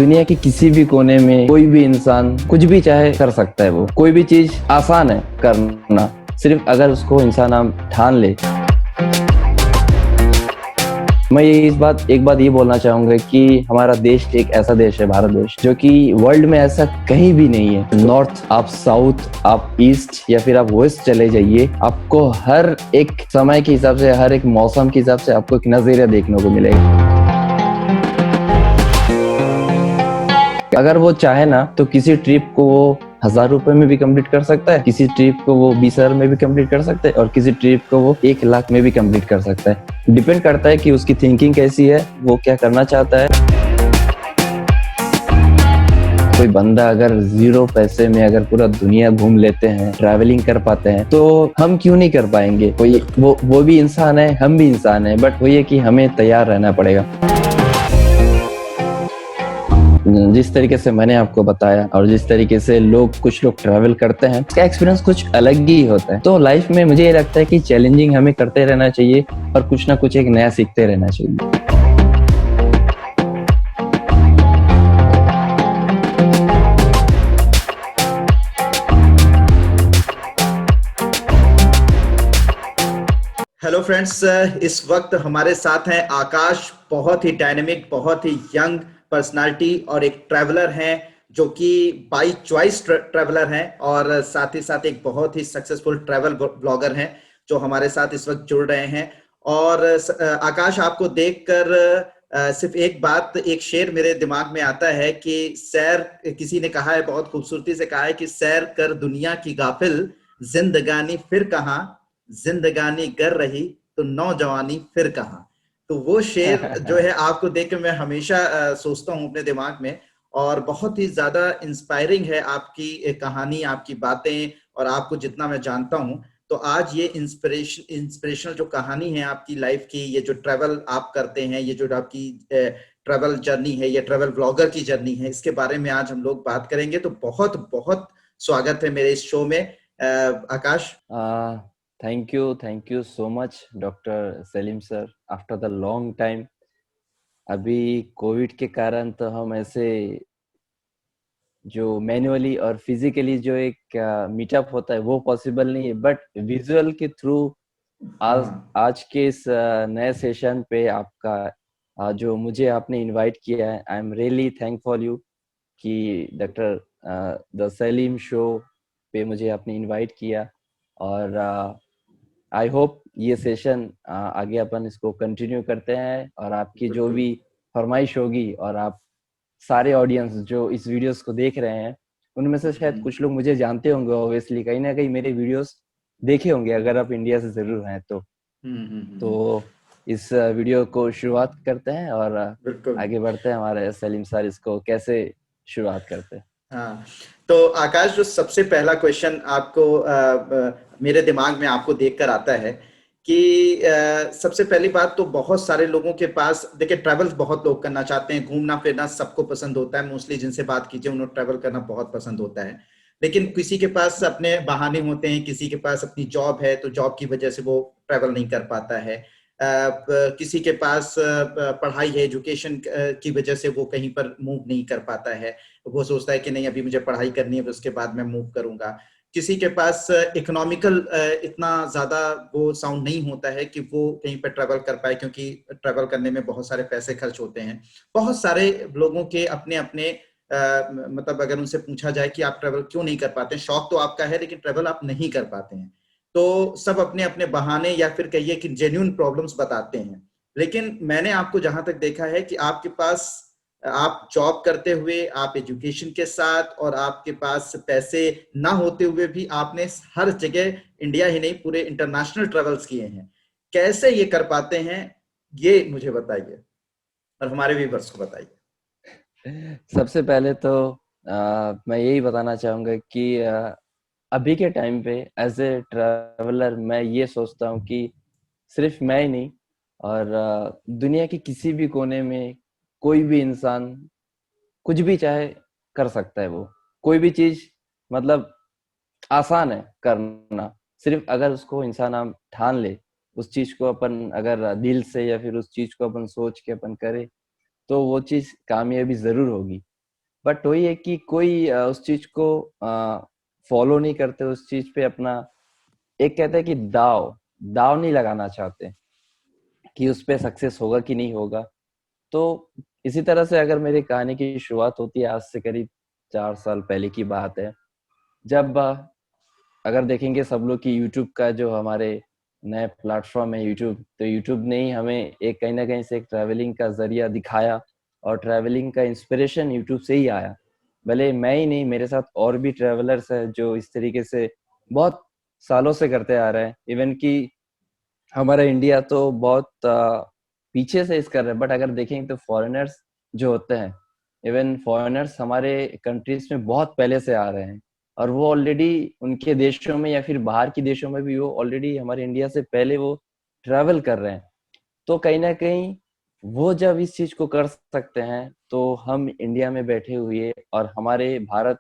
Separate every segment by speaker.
Speaker 1: दुनिया के किसी भी कोने में कोई भी इंसान कुछ भी चाहे कर सकता है। वो कोई भी चीज आसान है करना, सिर्फ अगर उसको इंसान आप ठान ले। मैं ये एक बात ये बोलना चाहूंगा कि हमारा देश एक ऐसा देश है, भारत देश, जो कि वर्ल्ड में ऐसा कहीं भी नहीं है। नॉर्थ, आप साउथ, आप ईस्ट या फिर आप वेस्ट चले जाइए, आपको हर एक समय के हिसाब से, हर एक मौसम के हिसाब से आपको एक नजरिया देखने को मिलेगा। अगर वो चाहे ना तो किसी ट्रिप को वो 1000 रुपए में भी कंप्लीट कर सकता है, किसी ट्रिप को वो 20,000 में भी कंप्लीट कर सकता है और किसी ट्रिप को वो 1 लाख में भी कंप्लीट कर सकता है। डिपेंड करता है कि उसकी थिंकिंग कैसी है, वो क्या करना चाहता है। कोई बंदा अगर 0 पैसे में अगर पूरा दुनिया घूम लेते हैं, ट्रैवलिंग कर पाते हैं, तो हम क्यों नहीं कर पाएंगे। कोई वो भी इंसान है, हम भी इंसान है, बट वही है कि हमें तैयार रहना पड़ेगा। जिस तरीके से मैंने आपको बताया और जिस तरीके से कुछ लोग ट्रैवल करते हैं, उसका एक्सपीरियंस कुछ अलग ही होता है। तो लाइफ में मुझे ये लगता है कि चैलेंजिंग हमें करते रहना चाहिए और कुछ ना कुछ एक नया सीखते रहना चाहिए।
Speaker 2: हेलो फ्रेंड्स, इस वक्त हमारे साथ हैं आकाश। बहुत ही डायनेमिक, बहुत ही यंग पर्सनालिटी और एक ट्रैवलर हैं जो कि बाई चॉइस ट्रैवलर हैं और साथ ही साथ एक बहुत ही सक्सेसफुल ट्रैवल ब्लॉगर हैं जो हमारे साथ इस वक्त जुड़ रहे हैं। और आकाश, आपको देखकर सिर्फ एक बात, एक शेर मेरे दिमाग में आता है कि सैर, किसी ने कहा है, बहुत खूबसूरती से कहा है कि सैर कर दुनिया की गाफिल, जिंदगानी फिर कहाँ, जिंदगानी कर रही तो नौजवानी फिर कहाँ। तो वो शेर जो है, आपको देख के मैं हमेशा सोचता हूँ अपने दिमाग में। और बहुत ही ज्यादा इंस्पायरिंग है आपकी कहानी, आपकी बातें, और आपको जितना मैं जानता हूँ। तो आज ये इंस्पिरेशनल जो कहानी है आपकी लाइफ की, ये जो ट्रैवल आप करते हैं, ये जो आपकी ट्रैवल जर्नी है, ये ट्रैवल ब्लॉगर की जर्नी है, इसके बारे में आज हम लोग बात करेंगे। तो बहुत बहुत स्वागत है मेरे इस शो में Akash.
Speaker 1: Thank you so much doctor Salim sir, after the long time. अभी कोविड के कारण तो हम ऐसे जो मैन्युअली और फिजिकली जो एक मीटअप होता है वो पॉसिबल नहीं है, बट विजुअल के थ्रू आज
Speaker 2: हाँ,
Speaker 1: आज के इस नए सेशन पे आपका जो मुझे आपने इनवाइट किया है, I am really thankful you कि डॉक्टर द सलीम शो पे मुझे आपने इनवाइट किया। और आई होप ये सेशन आगे अपन इसको कंटिन्यू करते हैं और आपकी जो
Speaker 2: बिल्कुल।
Speaker 1: भी फरमाइश होगी, और आप सारे ऑडियंस जो इस वीडियोस को देख रहे हैं उनमें से शायद कुछ लोग मुझे जानते होंगे, ऑब्वियसली कहीं ना कहीं मेरे वीडियोस देखे होंगे अगर आप इंडिया से जरूर हैं तो।
Speaker 2: हम्म।
Speaker 1: तो इस वीडियो को शुरुआत करते हैं और
Speaker 2: बिल्कुल।
Speaker 1: आगे बढ़ते हैं। हमारे सलीम सर इसको कैसे शुरुआत करते हैं।
Speaker 2: हाँ, तो आकाश, जो सबसे पहला क्वेश्चन आपको मेरे दिमाग में आपको देखकर आता है कि सबसे पहली बात तो, बहुत सारे लोगों के पास, देखिए, ट्रैवल बहुत लोग करना चाहते हैं, घूमना फिरना सबको पसंद होता है। मोस्टली जिनसे बात कीजिए उन्हें ट्रैवल करना बहुत पसंद होता है। लेकिन किसी के पास अपने बहाने होते हैं, किसी के पास अपनी जॉब है तो जॉब की वजह से वो ट्रैवल नहीं कर पाता है। किसी के पास पढ़ाई है, एजुकेशन की वजह से वो कहीं पर मूव नहीं कर पाता है। वो सोचता है कि नहीं, अभी मुझे पढ़ाई करनी है, उसके बाद मैं मूव करूंगा। किसी के पास इकोनॉमिकल इतना ज्यादा वो साउंड नहीं होता है कि वो कहीं पर ट्रैवल कर पाए, क्योंकि ट्रैवल करने में बहुत सारे पैसे खर्च होते हैं। बहुत सारे लोगों के अपने अपने मतलब अगर उनसे पूछा जाए कि आप ट्रैवल क्यों नहीं कर पाते, शौक तो आपका है लेकिन ट्रैवल आप नहीं कर पाते हैं, तो सब अपने अपने बहाने या फिर कहिए कि जेन्युइन प्रॉब्लम्स बताते हैं। लेकिन मैंने आपको जहां तक देखा है कि आपके पास, आप जॉब करते हुए, आप एजुकेशन के साथ, और आपके पास पैसे ना होते हुए भी आपने हर जगह, इंडिया ही नहीं पूरे इंटरनेशनल ट्रेवल्स किए हैं। कैसे ये कर पाते हैं, ये मुझे बताइए और हमारे व्यूअर्स को बताइए।
Speaker 1: सबसे पहले तो मैं यही बताना चाहूंगा कि अभी के टाइम पे एज ए ट्रैवलर मैं ये सोचता हूँ कि सिर्फ मैं ही नहीं, और दुनिया के किसी भी कोने में कोई भी इंसान कुछ भी चाहे कर सकता है। वो कोई भी चीज मतलब आसान है करना, सिर्फ अगर उसको इंसान आप ठान ले, उस चीज को अपन अगर दिल से या फिर उस चीज को अपन सोच के अपन करे, तो वो चीज कामयाबी जरूर होगी। बट वही है कि कोई उस चीज को फॉलो नहीं करते, उस चीज पे अपना, एक कहते हैं कि दाव दाव नहीं लगाना चाहते कि उस पे सक्सेस होगा कि नहीं होगा। तो इसी तरह से अगर मेरी कहानी की शुरुआत होती है, आज से करीब 4 साल पहले की बात है, जब अगर देखेंगे सब लोग कि यूट्यूब का जो हमारे नए प्लेटफॉर्म है यूट्यूब, तो यूट्यूब ने ही हमें एक कहीं ना कहीं से एक ट्रैवलिंग का जरिया दिखाया, और ट्रैवलिंग का इंस्पिरेशन यूट्यूब से ही आया। भले मैं ही नहीं, मेरे साथ और भी ट्रैवलर्स हैं जो इस तरीके से बहुत सालों से करते आ रहे हैं। इवन कि हमारा इंडिया तो बहुत पीछे से इस कर रहे हैं, बट अगर देखेंगे तो फॉरेनर्स जो होते हैं, इवन फॉरेनर्स हमारे कंट्रीज में बहुत पहले से आ रहे हैं, और वो ऑलरेडी उनके देशों में या फिर बाहर के देशों में भी वो ऑलरेडी हमारे इंडिया से पहले वो ट्रैवल कर रहे हैं। तो कहीं ना कहीं वो जब इस चीज को कर सकते हैं, तो हम इंडिया में बैठे हुए, और हमारे भारत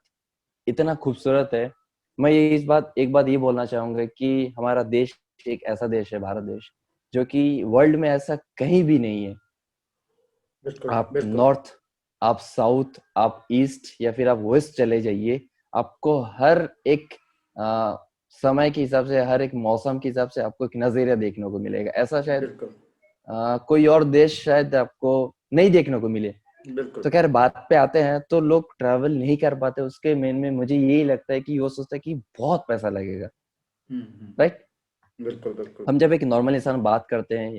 Speaker 1: इतना खूबसूरत है। मैं ये इस बात एक बात ये बोलना चाहूंगा कि हमारा देश एक ऐसा देश है, भारत देश, जो कि वर्ल्ड में ऐसा कहीं भी नहीं है।
Speaker 2: बिल्कुल
Speaker 1: आप
Speaker 2: बिल्कुल।
Speaker 1: नॉर्थ, आप साउथ, आप ईस्ट या फिर आप वेस्ट चले जाइए, आपको हर एक आ, समय के हिसाब से, हर एक मौसम के हिसाब से आपको एक नजरिया देखने को मिलेगा। ऐसा शायद
Speaker 2: बिल्कुल
Speaker 1: कोई और देश शायद आपको नहीं देखने को मिले।
Speaker 2: बिल्कुल।
Speaker 1: तो खैर बात पे आते हैं, तो लोग ट्रैवल नहीं कर पाते, उसके मेन में मुझे यही लगता है कि वो सोचता है कि बहुत पैसा लगेगा, राइट।
Speaker 2: बिल्कुल बिल्कुल।
Speaker 1: हम जब एक नॉर्मल इंसान बात करते हैं,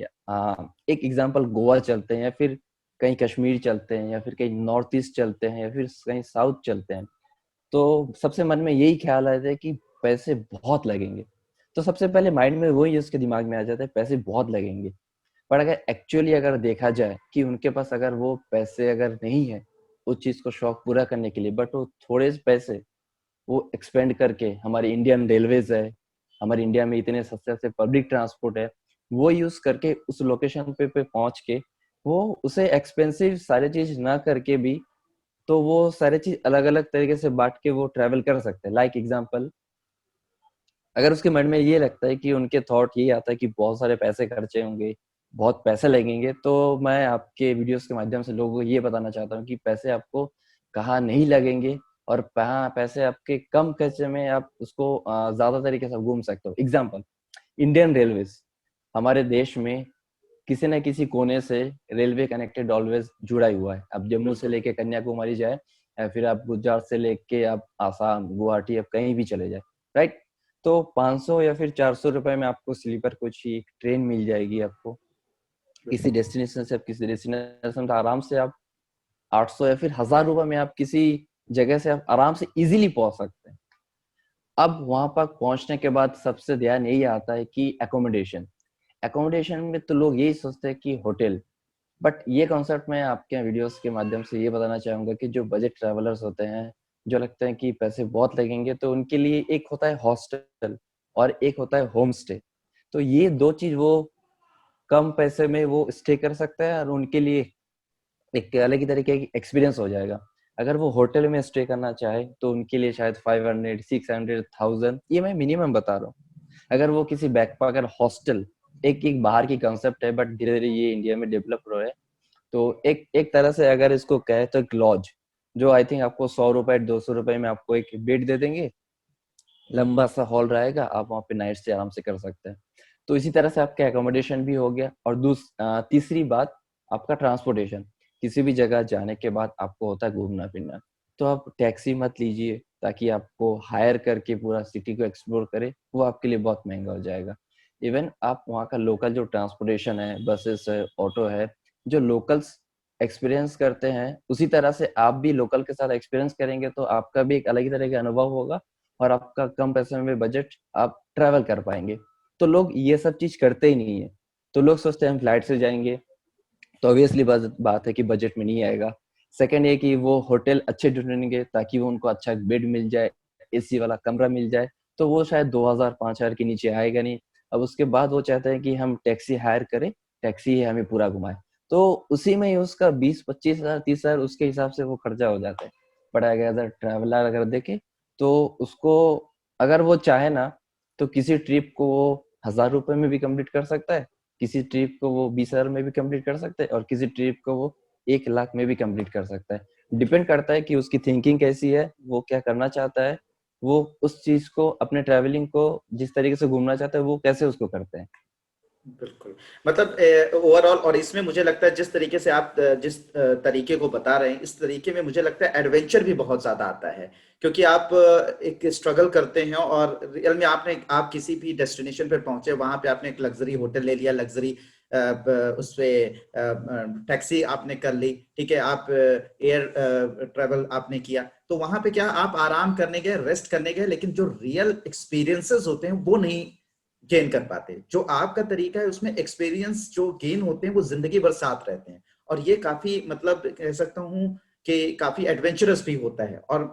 Speaker 1: एक एग्जांपल गोवा चलते हैं, या फिर कहीं कश्मीर चलते हैं, या फिर कहीं नॉर्थ ईस्ट चलते हैं, या फिर कहीं साउथ चलते हैं, तो सबसे मन में यही ख्याल आता है कि पैसे बहुत लगेंगे। तो सबसे पहले माइंड में वही उसके दिमाग में आ जाता है, पैसे बहुत लगेंगे। पर अगर एक्चुअली अगर देखा जाए कि उनके पास अगर वो पैसे अगर नहीं है उस चीज को शौक पूरा करने के लिए, बट वो थोड़े से पैसे वो एक्सपेंड करके, हमारी इंडियन रेलवेज है, हमारे इंडिया में इतने सस्ते से पब्लिक ट्रांसपोर्ट है, वो यूज करके उस लोकेशन पे पहुंच के वो उसे एक्सपेंसिव सारी चीज ना करके भी, तो वो सारी चीज अलग अलग तरीके से बांट के वो ट्रेवल कर सकते हैं। लाइक एग्जांपल, अगर उसके मन में ये लगता है कि उनके थॉट ये आता है कि बहुत सारे पैसे खर्चे होंगे, बहुत पैसे लगेंगे, तो मैं आपके वीडियोस के माध्यम से लोगों को ये बताना चाहता हूँ कि पैसे आपको कहाँ नहीं लगेंगे, और कहाँ पैसे आपके कम खर्चे में आप उसको ज्यादा तरीके से घूम सकते हो। एग्जाम्पल, इंडियन रेलवेज, हमारे देश में किसी न किसी कोने से रेलवे कनेक्टेड ऑलवेज जुड़ा ही हुआ है। अब जम्मू से
Speaker 2: बिल्कुल
Speaker 1: लेके कन्याकुमारी जाए, या फिर आप गुजरात से लेके आप आसाम, गुवाहाटी, आप कहीं भी चले जाए, राइट। तो 500 या फिर 400 रुपए में आपको स्लीपर कोच की एक ट्रेन मिल जाएगी आपको, किसी
Speaker 2: बिल्कुल
Speaker 1: डेस्टिनेशन से आप किसी डेस्टिनेशन का आराम से आप 800 या फिर 1000 रुपए में आप किसी जगह से आप आराम से इजीली पहुंच सकते हैं। अब वहां पर पहुंचने के बाद सबसे ध्यान यही आता है कि एकोमोडेशन। एकोमोडेशन में तो लोग यही सोचते हैं कि होटल, बट ये कॉन्सेप्ट मैं आपके वीडियोस के माध्यम से ये बताना चाहूंगा कि जो बजट ट्रैवलर्स होते हैं, जो लगते हैं कि पैसे बहुत लगेंगे, तो उनके लिए एक होता है हॉस्टल और एक होता है होम स्टे। तो ये दो चीज वो कम पैसे में वो स्टे कर सकता है, और उनके लिए एक अलग ही तरीके की एक्सपीरियंस हो जाएगा। अगर वो होटल में स्टे करना चाहे तो उनके लिए शायद 500, 600, 1000, ये मैं मिनिमम बता रहा हूँ। अगर वो किसी बैकपैकर हॉस्टल, एक एक बाहर की कंसेप्ट है, बट धीरे धीरे ये इंडिया में डेवलप हो रहा है। तो एक एक तरह से अगर इसको कहे तो एक लॉज, जो आई थिंक आपको 100 रुपए 200 रुपए में आपको एक बेड दे देंगे, लंबा सा हॉल रहेगा, आप वहाँ पे नाइट स्टे आराम से कर सकते हैं। तो इसी तरह से आपका एकोमोडेशन भी हो गया। और तीसरी बात, आपका ट्रांसपोर्टेशन। किसी भी जगह जाने के बाद आपको होता है घूमना फिरना, तो आप टैक्सी मत लीजिए, ताकि आपको हायर करके पूरा सिटी को एक्सप्लोर करे, वो आपके लिए बहुत महंगा हो जाएगा। इवन आप वहाँ का लोकल जो ट्रांसपोर्टेशन है, बसेस है, ऑटो है, जो लोकल्स एक्सपीरियंस करते हैं, उसी तरह से आप भी लोकल के साथ एक्सपीरियंस करेंगे, तो आपका भी एक अलग ही तरह का अनुभव होगा, और आपका कम पैसे में बजट आप ट्रैवल कर पाएंगे। तो लोग ये सब चीज करते ही नहीं है। तो लोग सोचते हैं हम फ्लाइट से जाएंगे, तो ऑब्वियसली बात है कि बजट में नहीं आएगा। सेकंड ये कि वो होटल अच्छे ढूंढेंगे ताकि वो उनको अच्छा बेड मिल जाए, एसी वाला कमरा मिल जाए, तो वो शायद 2000 5000 के नीचे आएगा नहीं। अब उसके बाद वो चाहते हैं कि हम टैक्सी हायर करें, टैक्सी ही हमें पूरा घुमाए, तो उसी में ही उसका 20 25 हजार 30 हजार उसके हिसाब से वो खर्चा हो जाता है। बट अगर ट्रैवलर अगर देखे, तो उसको अगर वो चाहे ना, तो किसी ट्रिप को वो 1000 रुपए में भी कंप्लीट कर सकता है, किसी ट्रिप को वो 20 हजार में भी कंप्लीट कर सकता है, और किसी ट्रिप को वो 1 लाख में भी कंप्लीट कर सकता है। डिपेंड करता है कि उसकी थिंकिंग कैसी है, वो क्या करना चाहता है, वो उस चीज को, अपने ट्रैवलिंग को जिस तरीके से घूमना चाहता है वो कैसे उसको करते हैं।
Speaker 2: बिल्कुल। मतलब ओवरऑल, और इसमें मुझे लगता है जिस तरीके से आप जिस तरीके को बता रहे हैं, इस तरीके में मुझे लगता है एडवेंचर भी बहुत ज्यादा आता है, क्योंकि आप एक स्ट्रगल करते हैं और रियल में आप किसी भी डेस्टिनेशन पर पहुंचे, वहां पे आपने एक लग्जरी होटल ले लिया, लग्जरी उस पे टैक्सी आपने कर ली, ठीक है, आप एयर ट्रेवल आपने किया, तो वहां पे क्या आप आराम करने गए, रेस्ट करने गए, लेकिन जो रियल एक्सपीरियंसेस होते हैं वो नहीं गेन कर पाते। जो आपका तरीका है उसमें एक्सपीरियंस जो गेन होते हैं वो जिंदगी भर साथ रहते हैं, और ये काफी, मतलब कह सकता हूँ कि काफी एडवेंचरस भी होता है। और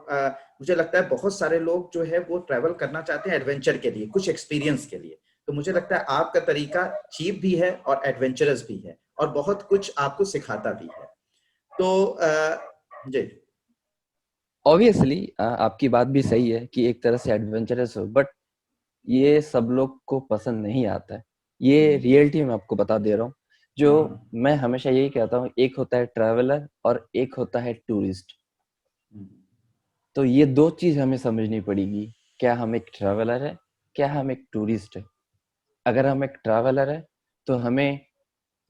Speaker 2: मुझे लगता है बहुत सारे लोग जो है वो ट्रैवल करना चाहते हैं एडवेंचर के लिए, कुछ एक्सपीरियंस के लिए। तो मुझे लगता है आपका तरीका चीप भी है और एडवेंचरस भी है, और बहुत कुछ आपको सिखाता भी है। तो जी।
Speaker 1: ऑब्वियसली आपकी बात भी सही है कि एक तरह से एडवेंचरस हो, बट ये सब लोग को पसंद नहीं आता है। ये
Speaker 2: हम्म,
Speaker 1: रियलिटी मैं आपको बता दे रहा हूँ। जो
Speaker 2: हाँ,
Speaker 1: मैं हमेशा यही कहता हूँ, एक होता है ट्रैवलर और एक होता है टूरिस्ट।
Speaker 2: हम्म,
Speaker 1: तो ये दो चीज हमें समझनी पड़ेगी। क्या हम एक ट्रैवलर है, क्या हम एक टूरिस्ट है। अगर हम एक ट्रैवलर है तो हमें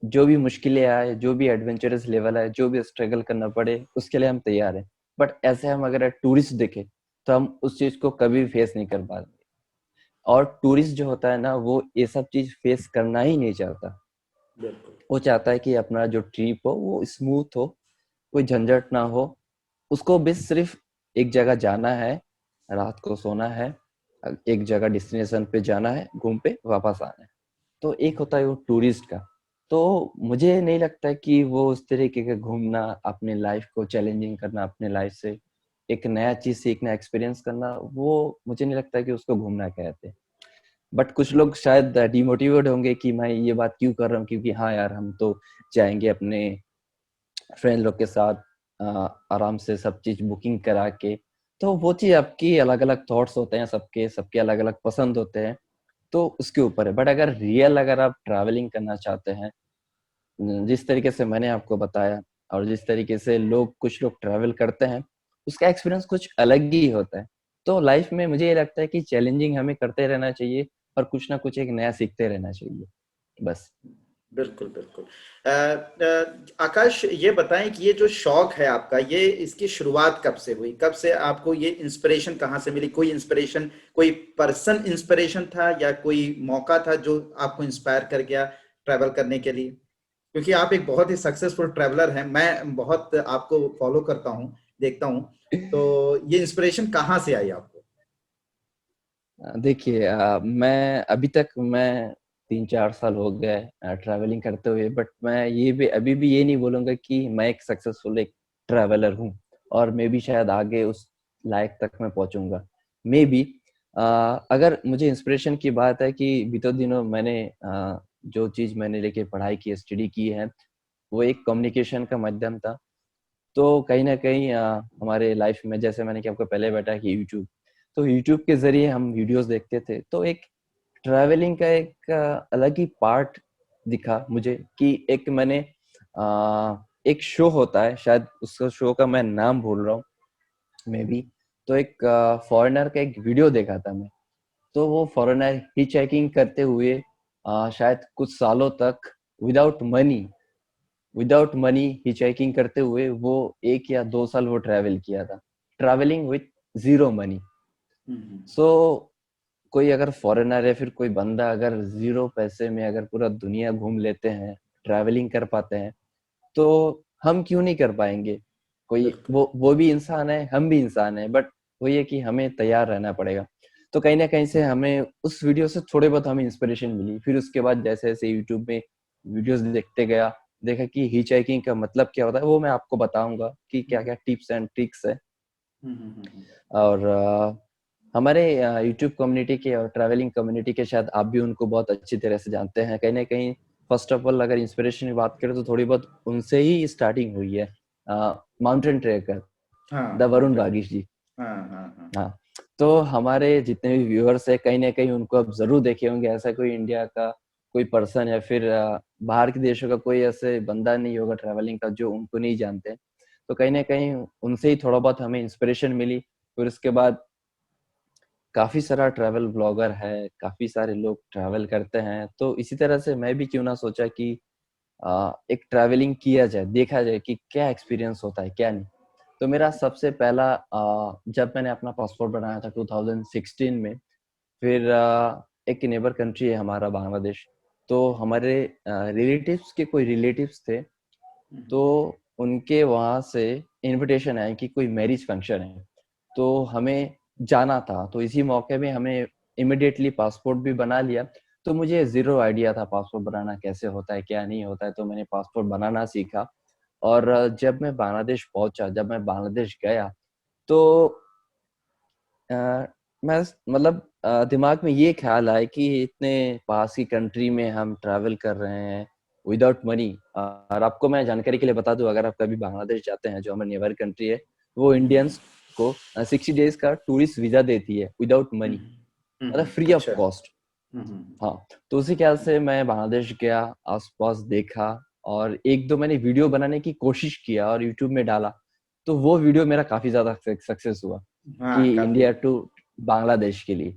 Speaker 1: जो भी मुश्किलें आए, जो भी एडवेंचरस लेवल है, जो भी स्ट्रगल करना पड़े, उसके लिए हम तैयार हैं। बट ऐसे हम अगर टूरिस्ट देखें तो हम उस चीज को कभी फेस नहीं कर पाते। और टूरिस्ट जो होता है ना, वो ये सब चीज फेस करना ही नहीं चाहता।
Speaker 2: बिल्कुल।
Speaker 1: वो चाहता है कि अपना जो ट्रिप हो वो स्मूथ हो, कोई झंझट ना हो। उसको बस सिर्फ एक जगह जाना है, रात को सोना है, एक जगह डेस्टिनेशन पे जाना है, घूम पे वापस आना है। तो एक होता है वो टूरिस्ट का। तो मुझे नहीं लगता कि वो उस तरीके का घूमना, अपने लाइफ को चैलेंजिंग करना, अपने लाइफ से एक नया चीज सीखना, एक्सपीरियंस करना, वो मुझे नहीं लगता कि उसको घूमना कहते हैं। बट कुछ लोग शायद डिमोटिवेट होंगे कि मैं ये बात क्यों कर रहा हूँ, क्योंकि हाँ यार, हम तो जाएंगे अपने फ्रेंड लोग के साथ, आराम से सब चीज बुकिंग करा के। तो वो चीज आपकी अलग अलग थॉट्स होते हैं, सबके सबके अलग अलग पसंद होते हैं। तो उसके ऊपर है। बट अगर आप ट्रैवलिंग करना चाहते हैं, जिस तरीके से मैंने आपको बताया और जिस तरीके से कुछ लोग ट्रैवल करते हैं, उसका एक्सपीरियंस कुछ अलग ही होता है। तो लाइफ में मुझे ये लगता है कि चैलेंजिंग हमें करते रहना चाहिए और कुछ ना कुछ एक नया सीखते रहना चाहिए, बस।
Speaker 2: बिल्कुल, बिल्कुल। आकाश, ये बताएं कि ये जो शौक है आपका, ये इसकी शुरुआत कब से हुई? कब से आपको ये इंस्पिरेशन कहाँ से मिली? कोई इंस्पिरेशन, कोई पर्सन इंस्पिरेशन था, या कोई मौका था जो आपको इंस्पायर कर गया ट्रैवल करने के लिए? क्योंकि आप एक बहुत ही सक्सेसफुल ट्रैवलर हैं, मैं बहुत आपको फॉलो करता हूँ, देखता हूँ। तो ये इंस्पिरेशन कहाँ से आई आपको?
Speaker 1: देखिए, मैं अभी तक मैं 3-4 साल हो गए ट्रैवलिंग करते हुए। बट मैं ये भी अभी भी ये नहीं बोलूंगा कि मैं एक सक्सेसफुल एक ट्रैवलर हूँ, और मे बी शायद आगे उस लायक तक मैं पहुंचूंगा। मे बी अगर मुझे इंस्पिरेशन की बात है कि बीते दिनों मैंने जो चीज मैंने लेके पढ़ाई की, स्टडी की है, वो एक कम्युनिकेशन का माध्यम था। तो कहीं ना कहीं हमारे लाइफ में, जैसे मैंने कि आपको पहले बताया कि यूट्यूब, तो यूट्यूब के जरिए हम वीडियोस देखते थे। तो एक ट्रैवलिंग का एक अलग ही पार्ट दिखा मुझे कि एक शो होता है, शायद उस शो का मैं नाम भूल रहा हूँ, मे बी। तो एक फॉरेनर का एक वीडियो देखा था मैं। तो वो फॉरेनर हिच हाइकिंग करते हुए शायद कुछ सालों तक विदाउट मनी हिचहाइकिंग करते हुए वो 1 या 2 साल वो ट्रैवल किया था, ट्रैवलिंग विथ जीरो मनी।
Speaker 2: हम्म,
Speaker 1: सो कोई अगर फॉरेनर है, फिर कोई बंदा अगर जीरो पैसे में अगर पूरा दुनिया घूम लेते हैं, ट्रैवलिंग कर पाते हैं, तो हम क्यों नहीं कर पाएंगे? कोई
Speaker 2: बिल्कुल।
Speaker 1: वो भी इंसान है, हम भी इंसान है। बट वही है कि हमें तैयार रहना पड़ेगा। तो कहीं ना कहीं से हमें उस वीडियो से थोड़े बहुत हमें इंस्पिरेशन मिली। फिर उसके बाद जैसे जैसे यूट्यूब में वीडियोस देखते गया, देखा कि हिच हाइकिंग का मतलब क्या होता है, वो मैं आपको बताऊंगा कि क्या क्या टिप्स एंड ट्रिक्स है।
Speaker 2: हम्म, हम्म, हम्म,
Speaker 1: और हमारे यूट्यूब कम्युनिटी के और ट्रैवलिंग कम्युनिटी के, शायद आप भी उनको बहुत अच्छी तरह से जानते हैं कहीं ना कहीं। फर्स्ट ऑफ ऑल, अगर इंस्पिरेशन की बात करें तो थोड़ी बहुत उनसे ही स्टार्टिंग हुई है। माउंटेन ट्रेकर, द
Speaker 2: हाँ,
Speaker 1: वरुण
Speaker 2: माउंटेन।
Speaker 1: बागीश जी।
Speaker 2: हाँ, हाँ, हाँ।
Speaker 1: हाँ। तो हमारे जितने भी व्यूअर्स है, कहीं ना कहीं उनको आप जरूर देखे होंगे। ऐसा कोई इंडिया का कोई पर्सन या फिर बाहर के देशों का कोई ऐसे बंदा नहीं होगा ट्रैवलिंग का जो उनको नहीं जानते। तो कहीं ना कहीं उनसे ही थोड़ा बहुत हमें इंस्पिरेशन मिली। फिर उसके बाद काफी सारा ट्रैवल ब्लॉगर है, काफी सारे लोग ट्रैवल करते हैं, तो इसी तरह से मैं भी क्यों ना सोचा कि एक ट्रैवलिंग किया जाए, देखा जाए कि क्या एक्सपीरियंस होता है क्या नहीं। तो मेरा सबसे पहला जब मैंने अपना पासपोर्ट बनाया था 2016 में, फिर एक नेबर कंट्री है हमारा बांग्लादेश, तो हमारे रिलेटिव्स के कोई रिलेटिव्स थे, तो उनके वहाँ से इनविटेशन आया कि कोई मैरिज फंक्शन है, तो हमें जाना था। तो इसी मौके में हमें इमिडिएटली पासपोर्ट भी बना लिया। तो मुझे ज़ीरो आइडिया था पासपोर्ट बनाना कैसे होता है, क्या नहीं होता है, तो मैंने पासपोर्ट बनाना सीखा। और जब मैं बांग्लादेश पहुंचा, जब मैं बांग्लादेश गया, तो अ, मैं मतलब दिमाग में ये ख्याल आया कि इतने पास की कंट्री में हम ट्रैवल कर रहे हैं विदाउट मनी। और आपको मैं जानकारी के लिए बता दूं, अगर आप कभी बांग्लादेश जाते हैं, जो हमारी नेबर कंट्री है, वो इंडियंस को 60 डेज का टूरिस्ट वीजा देती है विदाउट मनी, मतलब फ्री ऑफ
Speaker 2: अच्छा।
Speaker 1: कॉस्ट। हाँ, तो उसी ख्याल से मैं बांग्लादेश गया, आसपास देखा, और एक दो मैंने वीडियो बनाने की कोशिश किया और यूट्यूब में डाला। तो वो वीडियो मेरा काफी ज्यादा सक्सेस हुआ
Speaker 2: हाँ,
Speaker 1: कि
Speaker 2: काफी।
Speaker 1: इंडिया टू बांग्लादेश के लिए,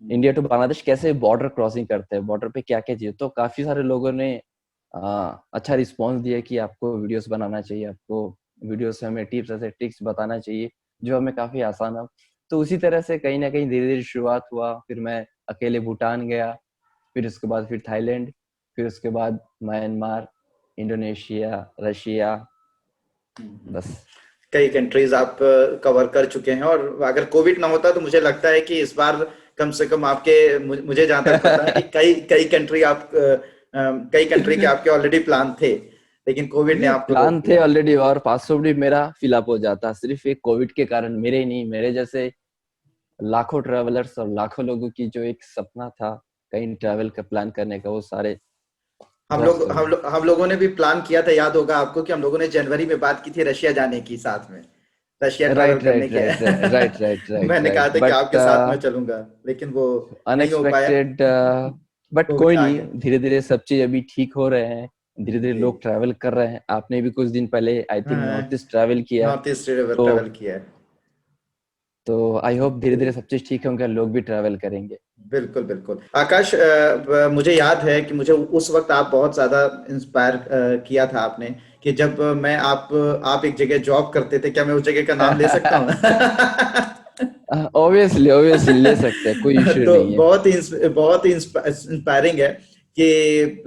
Speaker 1: इंडिया टू बांग्लादेश कैसे बॉर्डर क्रॉसिंग करते हैं, बॉर्डर पे क्या क्या चीज। तो काफी सारे लोगों ने अच्छा रिस्पॉन्स दिया कि आपको वीडियोस बनाना चाहिए, आपको वीडियोस से हमें टिप्स ऐसे ट्रिक्स बताना चाहिए जो हमें काफी आसान हो। तो उसी तरह से कहीं ना कहीं धीरे धीरे शुरुआत हुआ। फिर मैं अकेले भूटान गया, फिर उसके बाद फिर थाईलैंड, फिर उसके बाद म्यांमार, इंडोनेशिया, रशिया, बस।
Speaker 2: कई कंट्रीज आप कवर कर चुके हैं, और अगर कोविड ना होता तो मुझे लगता है कि इस बार कम से कम आपके, मुझे जहां तक पता है कि कई कई कंट्री कई कंट्री के आपके ऑलरेडी प्लान थे, लेकिन कोविड ने आपको रोक
Speaker 1: प्लान थे
Speaker 2: दिया।
Speaker 1: ऑलरेडी, और पासपोर्ट भी मेरा फिलअप हो जाता, सिर्फ एक कोविड के कारण। मेरे ही नहीं, मेरे जैसे लाखों ट्रैवलर्स और लाखों लोगों की जो एक सपना था कहीं ट्रैवल का प्लान करने का, वो सारे ध्वस्त हो गए।
Speaker 2: हम लोगों ने भी प्लान किया था, याद होगा आपको, कि हम लोगों ने जनवरी में बात की थी रशिया जाने की, साथ में रशिया ट्रैवल
Speaker 1: राइट
Speaker 2: करने
Speaker 1: राइट
Speaker 2: के।
Speaker 1: राइट राइट राइट राइट
Speaker 2: मैंने कहा
Speaker 1: राइट,
Speaker 2: था कि
Speaker 1: बट
Speaker 2: आपके साथ में चलूंगा, लेकिन वो नहीं हो पाया।
Speaker 1: अनएक्सपेक्टेड। बट कोई
Speaker 2: कोविड आ
Speaker 1: नहीं,
Speaker 2: गया।
Speaker 1: धीरे धीरे सब चीज अभी ठीक हो रहे हैं, धीरे धीरे
Speaker 2: जी।
Speaker 1: लोग ट्रैवल कर रहे हैं। आपने भी कुछ दिन पहले आई थिंक
Speaker 2: हाँ,
Speaker 1: नॉर्थ ईस्ट ट्रैवल किया,
Speaker 2: नॉर्थ ईस्ट
Speaker 1: तो
Speaker 2: ट्रैवल किया है।
Speaker 1: तो आई होप धीरे
Speaker 2: बिल,
Speaker 1: धीरे सब चीज ठीक होंगे, लोग भी ट्रैवल करेंगे।
Speaker 2: बिल्कुल बिल्कुल आकाश, मुझे याद है कि मुझे उस वक्त आप बहुत ज्यादा इंस्पायर किया था आपने, कि जब मैं आप एक जगह जॉब करते थे, क्या मैं उस जगह का नाम ले सकता हूँ?
Speaker 1: ऑब्वियसली ऑब्वियसली ले सकते हैं, कोई इश्यू
Speaker 2: तो
Speaker 1: नहीं है।
Speaker 2: बहुत ही इंस्पायरिंग है कि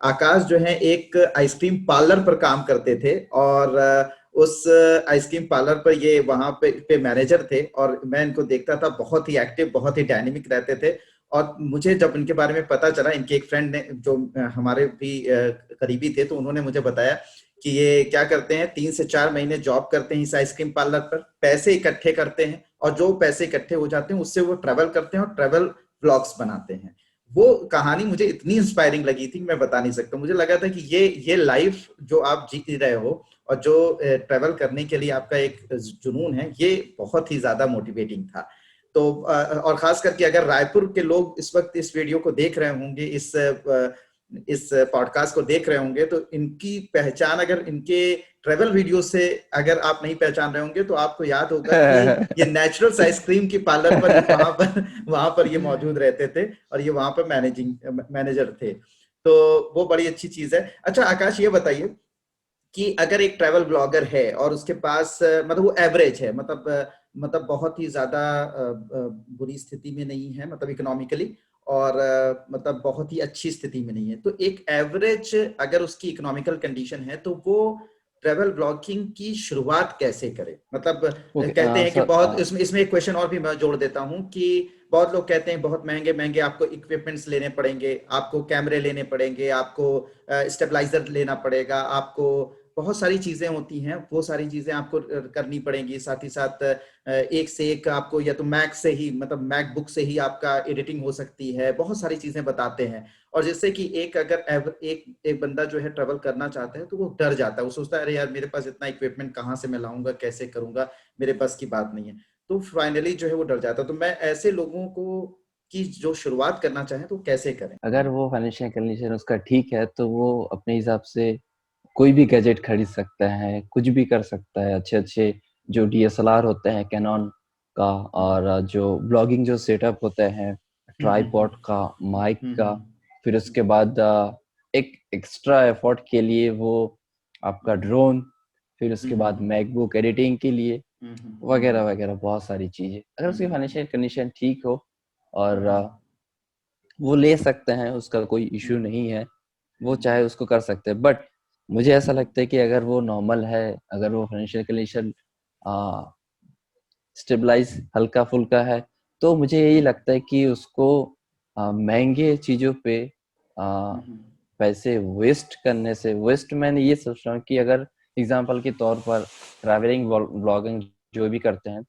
Speaker 2: आकाश जो है एक आइसक्रीम पार्लर पर काम करते थे, और उस आइसक्रीम पार्लर पर ये वहां पे मैनेजर थे, और मैं इनको देखता था, बहुत ही एक्टिव, बहुत ही डायनेमिक रहते थे। और मुझे जब इनके बारे में पता चला, इनके एक फ्रेंड ने, जो हमारे भी करीबी थे, तो उन्होंने मुझे बताया कि ये क्या करते हैं, 3 से 4 महीने जॉब करते हैं इस आइसक्रीम पार्लर पर, पैसे इकट्ठे करते हैं, और जो पैसे इकट्ठे हो जाते हैं उससे वो ट्रेवल करते हैं और ट्रेवल व्लॉग्स बनाते हैं। वो कहानी मुझे इतनी इंस्पायरिंग लगी थी, मैं बता नहीं सकता। मुझे लगा था कि ये लाइफ जो आप जी रहे हो, और जो ट्रेवल करने के लिए आपका एक जुनून है, ये बहुत ही ज्यादा मोटिवेटिंग था। तो और खास करके अगर रायपुर के लोग इस वक्त इस वीडियो को देख रहे होंगे, इस पॉडकास्ट को देख रहे होंगे, तो इनकी पहचान, अगर इनके ट्रेवल वीडियो से अगर आप नहीं पहचान रहे होंगे, तो आपको याद होगा कि ये नेचुरल्स आइसक्रीम की पार्लर पर, वहां पर ये मौजूद रहते थे, और ये वहां पर मैनेजर थे। तो वो बड़ी अच्छी चीज है। अच्छा आकाश, ये बताइए कि अगर एक ट्रैवल ब्लॉगर है और उसके पास मतलब वो एवरेज है, मतलब बहुत ही ज्यादा बुरी स्थिति में नहीं है, मतलब इकोनॉमिकली, और मतलब बहुत ही अच्छी स्थिति में नहीं है, तो एक एवरेज अगर उसकी इकोनॉमिकल कंडीशन है, तो वो ट्रैवल ब्लॉगिंग की शुरुआत कैसे करे? मतलब
Speaker 1: ओके,
Speaker 2: कहते हैं कि
Speaker 1: सर,
Speaker 2: बहुत, इसमें एक क्वेश्चन और भी मैं जोड़ देता हूँ, कि बहुत लोग कहते हैं बहुत महंगे महंगे आपको इक्विपमेंट्स लेने पड़ेंगे, आपको कैमरे लेने पड़ेंगे, आपको स्टेबलाइजर लेना पड़ेगा, आपको बहुत सारी चीजें होती हैं, वो सारी चीजें आपको करनी पड़ेंगी। साथ ही साथ एक से एक आपको, या तो मैक से ही, मतलब मैकबुक से ही आपका एडिटिंग हो सकती है, बहुत सारी चीजें बताते हैं। और जिससे कि एक अगर एक बंदा जो है ट्रेवल करना चाहता है, तो वो डर जाता है, वो सोचता है अरे यार, मेरे पास इतना इक्विपमेंट कहाँ से मैं लाऊंगा, कैसे करूंगा, मेरे बस की बात नहीं है। तो फाइनली जो है वो डर जाता है। तो मैं ऐसे लोगों को की जो शुरुआत करना चाहें, तो कैसे करें?
Speaker 1: अगर वो फाइनेंशियल कंडीशन उसका ठीक है, तो वो अपने हिसाब से कोई भी गैजेट खरीद सकता है, कुछ भी कर सकता है। अच्छे-अच्छे जो डीएसएलआर होते हैं कैनन का, और जो ब्लॉगिंग जो सेटअप होते हैं,
Speaker 2: हम्म,
Speaker 1: ट्राइपॉड का, माइक का,
Speaker 2: हम्म,
Speaker 1: फिर उसके बाद एक एक्स्ट्रा एफर्ट के लिए वो आपका ड्रोन, फिर उसके बाद
Speaker 2: हम्म,
Speaker 1: मैकबुक एडिटिंग के लिए,
Speaker 2: हम्म,
Speaker 1: वगैरह-वगैरह बहुत सारी चीज़ें। अगर उसकी
Speaker 2: हम्म,
Speaker 1: फाइनेंशियल कंडीशन ठीक हो और
Speaker 2: हम्म,
Speaker 1: वो ले सकते हैं, उसका कोई इश्यू नहीं है, वो चाहे उसको कर सकते हैं। बट मुझे ऐसा लगता है कि अगर वो नॉर्मल है, अगर वो फाइनेंशियल कंडीशन अ, स्टेबलाइज़ हल्का-फुल्का है, तो मुझे यही लगता है कि उसको महँगे चीज़ों पे पैसे वेस्ट करने से, वेस्ट मैंने ये सोच रहा हूँ कि अगर एग्ज़ाम्पल के तौर पर ट्रैवलिंग व्लॉगिंग जो भी करते हैं,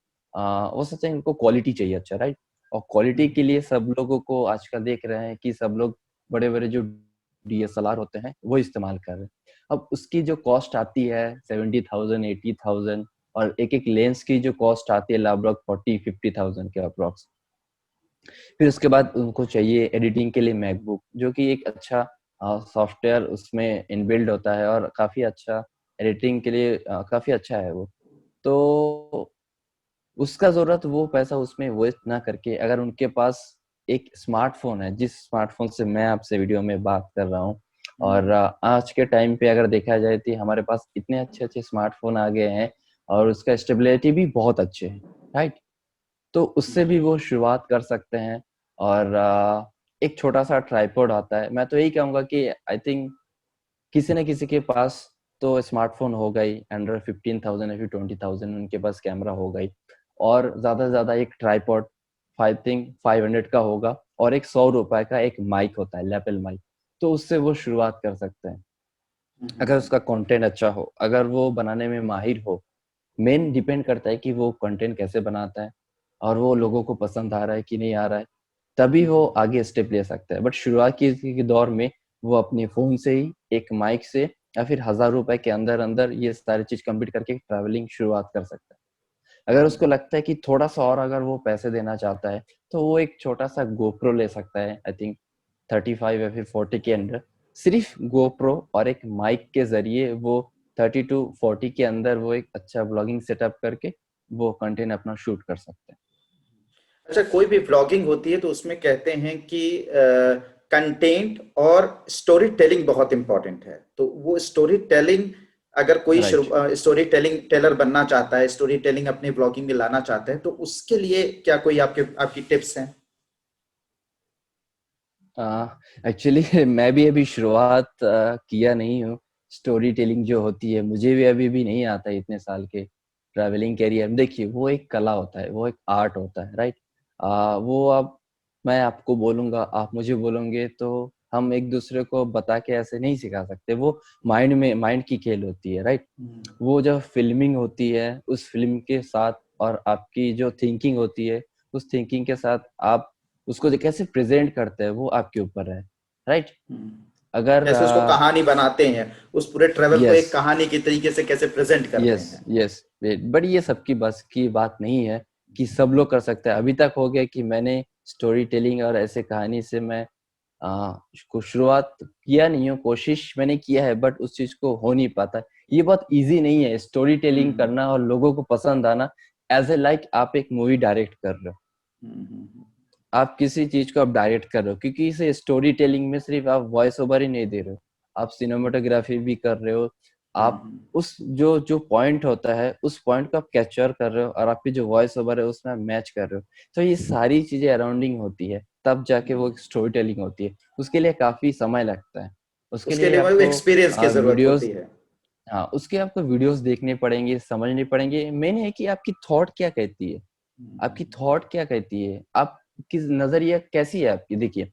Speaker 1: वो सोचते हैं उनको क्वालिटी चाहिए अच्छा, राइट? और क्वालिटी के लिए सब लोगों को आजकल देख रहे हैं कि सब लोग बड़े-बड़े जो डीएसएलआर होते हैं, वो इस्तेमाल कर रहे हैं। अब उसकी जो कॉस्ट आती है 70,000 80,000, और एक-एक लेंस की जो कॉस्ट आती है लगभग 40-50,000 के अप्रॉक्स। फिर उसके बाद उनको चाहिए एडिटिंग के लिए मैकबुक, जो कि एक अच्छा सॉफ्टवेयर उसमें इनबिल्ड होता है और काफ़ी अच्छा एडिटिंग के लिए काफ़ी अच्छा है वो। तो उसका ज़रूरत वो पैसा उसमें वेस्ट ना करके अगर उनके पास एक स्मार्टफ़ोन है, जिस स्मार्टफ़ोन से मैं आपसे वीडियो में बात कर रहा हूँ, और आज के टाइम पे अगर देखा जाए तो हमारे पास इतने अच्छे-अच्छे स्मार्टफ़ोन आ गए हैं और उसका स्टेबिलिटी भी बहुत अच्छे है, राइट? तो उससे भी वो शुरुआत कर सकते हैं। और एक छोटा-सा ट्राइपॉड आता है। मैं तो यही कहूँगा कि आई थिंक किसी न किसी के पास तो स्मार्टफ़ोन होगा ही, अंडर 15,000 या फिर 20,000 उनके पास कैमरा होगा ही, और ज़्यादा से ज़्यादा एक ट्राइपॉड आई थिंक 500 का होगा, और एक ₹100 का एक माइक होता है, लैपल माइक, तो उससे वो शुरुआत कर सकते हैं। अगर उसका कंटेंट अच्छा हो, अगर वो बनाने में माहिर हो, मेन डिपेंड करता है कि वो कंटेंट कैसे बनाता है और वो लोगों को पसंद आ रहा है कि नहीं आ रहा है, तभी वो आगे स्टेप ले सकता है। बट शुरुआत के दौर में वो अपने फ़ोन से ही, एक माइक से या फिर ₹1000 के अंदर-अंदर ये सारी चीज़ कंप्लीट करके ट्रैवलिंग शुरुआत कर सकता है। अगर उसको लगता है कि थोड़ा-सा और अगर वो पैसे देना चाहता है, तो वो एक छोटा-सा गोप्रो ले सकता है, आई थिंक 35 या फिर 40 के अंदर। सिर्फ़ गोप्रो और एक माइक के ज़रिए वो 30 टू 40 के अंदर वो एक अच्छा व्लॉगिंग सेटअप करके वो कंटेंट अपना शूट कर सकते हैं।
Speaker 2: अच्छा, कोई भी व्लॉगिंग होती है तो उसमें कहते हैं कि कंटेंट और स्टोरी टेलिंग बहुत इंपॉर्टेंट है। तो वो स्टोरी टेलिंग, अगर कोई
Speaker 1: राइट।
Speaker 2: स्टोरी टेलिंग टेलर बनना चाहता है, स्टोरी टेलिंग अपने व्लॉगिंग में लाना चाहता है, तो उसके लिए क्या कोई आपकी टिप्स हैं?
Speaker 1: एक्चुअली मैं भी अभी शुरुआत किया नहीं हूँ। स्टोरी टेलिंग जो होती है, मुझे भी अभी नहीं आता है इतने साल के ट्रैवलिंग करियर में। देखिए, वो एक कला होता है, वो एक आर्ट होता है, राइट? वो अब मैं आपको बोलूँगा, आप मुझे बोलोगे, तो हम एक-दूसरे को बता के ऐसे नहीं सिखा सकते। वो माइंड की खेल होती है, राइट? वो जब फ़िल्मिंग होती है, उस फ़िल्म के साथ और आपकी जो थिंकिंग होती है, उस थिंकिंग के साथ आप उसको कैसे प्रेज़ेंट करते हैं, वो आपके ऊपर है, राइट? अगर
Speaker 2: कैसे उसको कहानी बनाते हैं, उस पूरे ट्रेवल को
Speaker 1: यस,
Speaker 2: एक कहानी के तरीके से कैसे प्रेजेंट करते
Speaker 1: यस,
Speaker 2: हैं?
Speaker 1: यस, बट ये सबकी बस की बात नहीं है कि सब लोग कर सकते हैं। अभी तक हो गया कि मैंने स्टोरी टेलिंग और ऐसे कहानी से मैं को शुरुआत किया नहीं हूँ, कोशिश मैंने किया है, बट उस चीज़ को हो नहीं पाता। ये बहुत ईज़ी नहीं है स्टोरी टेलिंग करना और लोगों को पसंद आना। ऐज़ अ लाइक आप एक मूवी डायरेक्ट कर रहे हो। आप किसी चीज़ को आप डायरेक्ट कर रहे हो, क्योंकि इसे स्टोरी टेलिंग में सिर्फ़ आप वॉइस ओवर ही नहीं दे रहे हो, आप सिनेमेटोग्राफी भी कर रहे हो। आप उस जो जो पॉइंट होता है, उस पॉइंट को आप कैप्चर कर रहे हो और आपकी जो वॉइस ओवर है उसमें आप मैच कर रहे हो। तो ये सारी चीज़ें अराउंडिंग होती है, तब जाके वो एक स्टोरी टेलिंग होती है। उसके लिए काफ़ी समय लगता है। उसके
Speaker 2: उसके
Speaker 1: लिए
Speaker 2: लिए मतलब
Speaker 1: आपको
Speaker 2: एक्सपीरियंस की जरूरत
Speaker 1: वीडियोज़,
Speaker 2: होती है।
Speaker 1: हाँ, उसके आपको वीडियोज़ देखने पड़ेंगे, समझने पड़ेंगे। मेन है कि आपकी थॉट क्या कहती है? आपकी थॉट क्या कहती है? आप किस नज़रिया कैसी है आपकी? देखिए,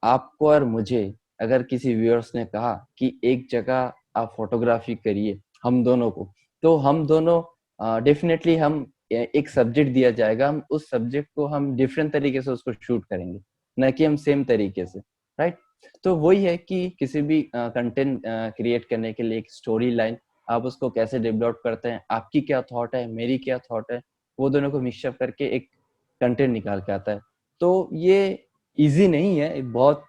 Speaker 1: आपको और मुझे अगर किसी व्यूअर्स ने कहा कि एक जगह आप फ़ोटोग्राफ़ी करिए, हम दोनों को, तो हम दोनों डेफ़िनेटली हम एक सब्जेक्ट दिया जाएगा, हम उस सब्जेक्ट को हम डिफरेंट तरीके से उसको शूट करेंगे, ना कि हम सेम तरीके से, राइट? तो वही है कि किसी भी कंटेंट क्रिएट करने के लिए एक स्टोरी लाइन आप उसको कैसे डेवलप करते हैं, आपकी क्या थॉट है, मेरी क्या थॉट है, वो दोनों को मिक्सअप करके एक कंटेंट निकाल के आता है। तो ये ईज़ी नहीं है, बहुत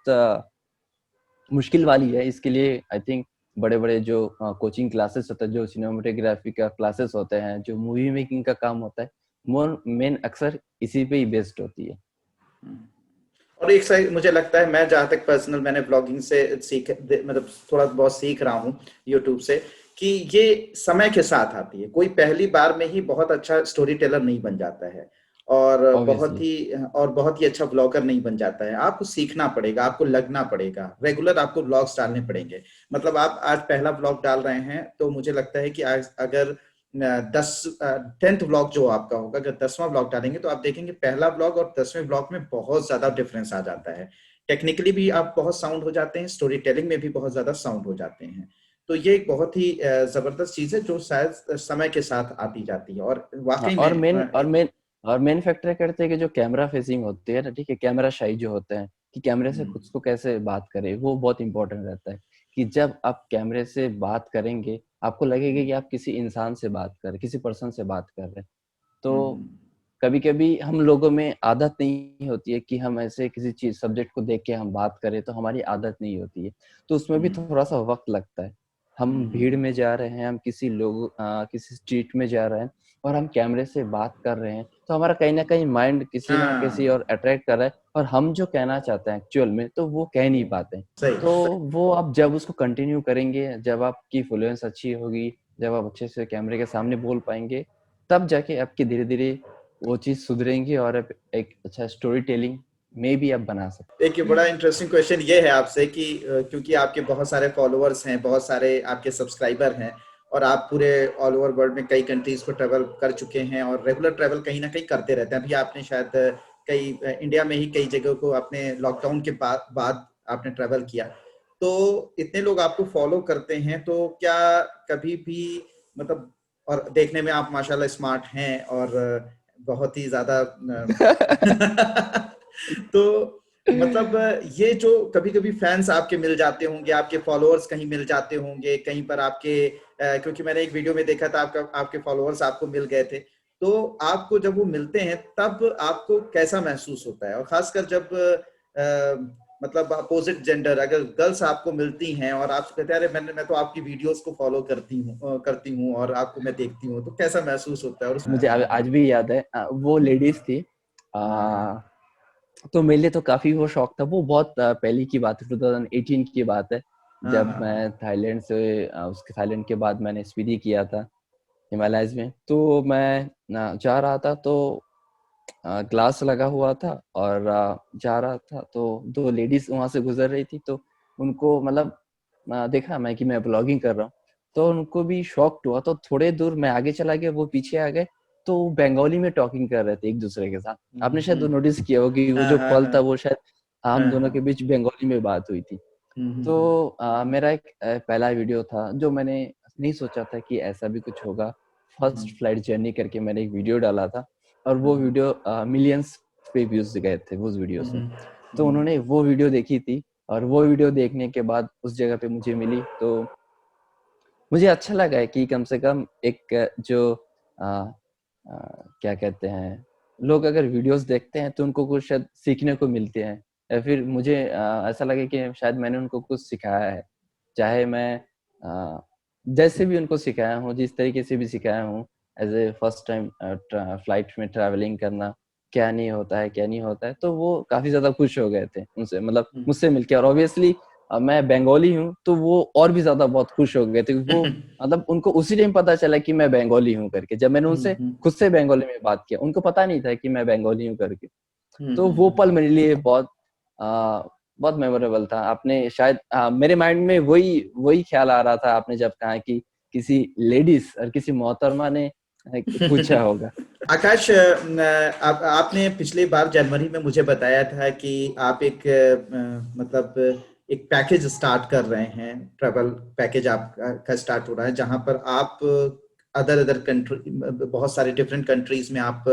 Speaker 1: मुश्किल वाली है। इसके लिए आई थिंक बड़े बड़े जो कोचिंग क्लासेस होते हैं, जो सिनेमेटोग्राफी का क्लासेस होते हैं, जो मूवी मेकिंग का काम होता है, मेन अक्सर इसी पे ही बेस्ड होती है।
Speaker 2: और एक साइड मुझे लगता है, मैं जहाँ तक पर्सनल मैंने ब्लॉगिंग से मतलब थोड़ा बहुत सीख रहा हूँ यूट्यूब से, कि ये समय के साथ आती है। कोई पहली बार में ही बहुत अच्छा स्टोरी टेलर नहीं बन जाता है, और
Speaker 1: ऑब्वियसली।
Speaker 2: बहुत ही अच्छा ब्लॉगर नहीं बन जाता है। आपको सीखना पड़ेगा, आपको लगना पड़ेगा, रेगुलर आपको ब्लॉग्स डालने पड़ेंगे। मतलब आप आज पहला ब्लॉग डाल रहे हैं, तो मुझे लगता है कि आज अगर 10th ब्लॉग जो आपका होगा, अगर 10वां ब्लॉग डालेंगे, तो आप देखेंगे पहला ब्लॉग और 10वें ब्लॉग में बहुत ज्यादा डिफरेंस आ जाता है। टेक्निकली भी आप बहुत साउंड हो जाते हैं, स्टोरी टेलिंग में भी बहुत ज्यादा साउंड हो जाते हैं। तो ये एक बहुत ही जबरदस्त चीज है, जो शायद समय के साथ आती जाती है। और
Speaker 1: हाँ,
Speaker 2: वाकई में
Speaker 1: और मेन फैक्टर करते हैं कि जो कैमरा फेसिंग होती है ना, ठीक है, कैमरा शाई जो होते हैं, कि कैमरे से खुद को कैसे बात करें, वो बहुत इंपॉर्टेंट रहता है। कि जब आप कैमरे से बात करेंगे, आपको लगेगा कि आप किसी इंसान से बात कर रहे, किसी पर्सन से बात कर रहे हैं। तो कभी-कभी हम लोगों में आदत नहीं होती है कि हम ऐसे किसी चीज़ सब्जेक्ट को देख के हम बात करें, तो हमारी आदत नहीं होती है। तो उसमें भी थोड़ा-सा वक़्त लगता है। हम भीड़ में जा रहे हैं, हम किसी स्ट्रीट में जा रहे हैं और हम कैमरे से बात कर रहे हैं, तो हमारा कहीं न कहीं माइंड किसी न किसी
Speaker 2: हाँ,
Speaker 1: और अट्रैक्ट कर रहा है, और हम जो कहना चाहते हैं एक्चुअल में, तो वो कह नहीं पाते हैं। तो
Speaker 2: सही।
Speaker 1: वो आप जब उसको कंटिन्यू करेंगे, जब आपकी फ्लुएंस अच्छी होगी, जब आप अच्छे से कैमरे के सामने बोल पाएँगे, तब जाके आपकी धीरे-धीरे वो चीज़ सुधरेंगी और आप एक अच्छा स्टोरी टेलिंग में भी आप बना सकते
Speaker 2: एक बड़ा इंटरेस्टिंग क्वेश्चन ये है आपसे कि क्योंकि आपके बहुत सारे फॉलोअर्स हैं, बहुत सारे आपके सब्सक्राइबर हैं, और आप पूरे ऑल ओवर वर्ल्ड में कई कंट्रीज को ट्रेवल कर चुके हैं, और रेगुलर ट्रेवल कहीं ना कहीं करते रहते हैं। अभी आपने शायद कई इंडिया में ही कई जगहों को आपने लॉकडाउन के बाद आपने ट्रेवल किया। तो इतने लोग आपको फॉलो करते हैं, तो क्या कभी भी मतलब, और देखने में आप माशाल्लाह स्मार्ट हैं, और बहुत ही ज्यादा तो मतलब ये जो कभी कभी फैंस आपके मिल जाते होंगे, आपके फॉलोअर्स कहीं मिल जाते होंगे कहीं पर आपके, क्योंकि मैंने एक वीडियो में देखा था आपके फॉलोअर्स आपको मिल गए थे, तो आपको जब वो मिलते हैं तब आपको कैसा महसूस होता है? और खासकर जब मतलब अपोजिट जेंडर, अगर गर्ल्स आपको मिलती हैं और आपसे कहते हैं, अरे मैं तो आपकी वीडियोस को फॉलो करती हूँ और आपको मैं देखती हूँ, तो कैसा महसूस होता है? और
Speaker 1: हैं। मुझे आज भी याद है, वो लेडीज़ थी। तो मेरे लिए तो काफ़ी वो शौक था। वो बहुत पहले की बात है, 2018 की बात है,
Speaker 2: हाँ,
Speaker 1: जब
Speaker 2: हाँ,
Speaker 1: मैं थाईलैंड के बाद मैंने स्पीति किया था हिमालयज़ में। तो मैं जा रहा था, तो ग्लास लगा हुआ था और जा रहा था, तो 2 लेडीज़ वहाँ से गुज़र रही थी, तो उनको मतलब देखा मैं कि मैं ब्लॉगिंग कर रहा हूँ, तो उनको भी शॉक्ड हुआ, तो थोड़े दूर मैं आगे चला गया, वो पीछे आ गए, तो वो बंगाली में टॉकिंग कर रहे थे एक-दूसरे के साथ। आपने शायद नोटिस किया होगा कि वो
Speaker 2: हाँ,
Speaker 1: जो
Speaker 2: हाँ,
Speaker 1: पल था,
Speaker 2: हाँ,
Speaker 1: वो शायद हम
Speaker 2: हाँ,
Speaker 1: दोनों के
Speaker 2: हाँ,
Speaker 1: बीच बंगाली में बात हुई थी।
Speaker 2: हम्म,
Speaker 1: तो
Speaker 2: हम्म,
Speaker 1: मेरा एक पहला वीडियो था, जो मैंने नहीं सोचा था कि ऐसा भी कुछ होगा।
Speaker 2: हम्म,
Speaker 1: फर्स्ट फ्लाइट जर्नी करके मैंने एक वीडियो डाला था, और वो
Speaker 2: हम्म,
Speaker 1: वीडियो मिलियंस पे व्यूज़ गए थे उस वीडियो से।
Speaker 2: हम्म,
Speaker 1: तो
Speaker 2: हम्म,
Speaker 1: उन्होंने वो वीडियो देखी थी, और वो वीडियो देखने के बाद उस जगह पे मुझे मिली, तो मुझे अच्छा लगा है कि कम से कम एक जो अ क्या कहते हैं, लोग अगर वीडियोज़ देखते हैं, तो उनको कुछ शायद सीखने को मिलते हैं, या फिर मुझे ऐसा लगे कि शायद मैंने उनको कुछ सिखाया है। चाहे मैं जैसे भी उनको सिखाया हूँ, जिस तरीके से भी सिखाया हूँ, as a first time flight में ट्रैवलिंग करना, क्या नहीं होता है, क्या नहीं होता है, तो वो काफ़ी ज़्यादा खुश हो गए थे उनसे, मतलब
Speaker 2: हम्म,
Speaker 1: मुझसे मिलके। और ऑब्वियसली मैं बंगाली हूँ, तो वो और भी ज़्यादा बहुत खुश हो गए थे। वो मतलब उनको उसी टाइम पता चला कि मैं बंगाली हूँ करके, जब मैंने उनसे
Speaker 2: हम्म,
Speaker 1: खुद से बंगाली में बात किया। उनको पता नहीं था कि मैं बंगाली हूँ करके। तो वो
Speaker 2: हम्म,
Speaker 1: पल मेरे लिए बहुत मेमोरेबल था। आपने शायद मेरे माइंड में वही वही ख़्याल आ रहा था, आपने जब कहा कि किसी लेडीज़ और किसी मोहतरमा ने पूछा होगा।
Speaker 2: आकाश, आपने पिछली बार जनवरी में मुझे बताया था कि आप एक मतलब एक पैकेज स्टार्ट कर रहे हैं, ट्रैवल पैकेज आपका का स्टार्ट हो रहा है, जहां पर आप अदर अदर कंट्री, बहुत सारे डिफरेंट कंट्रीज में आप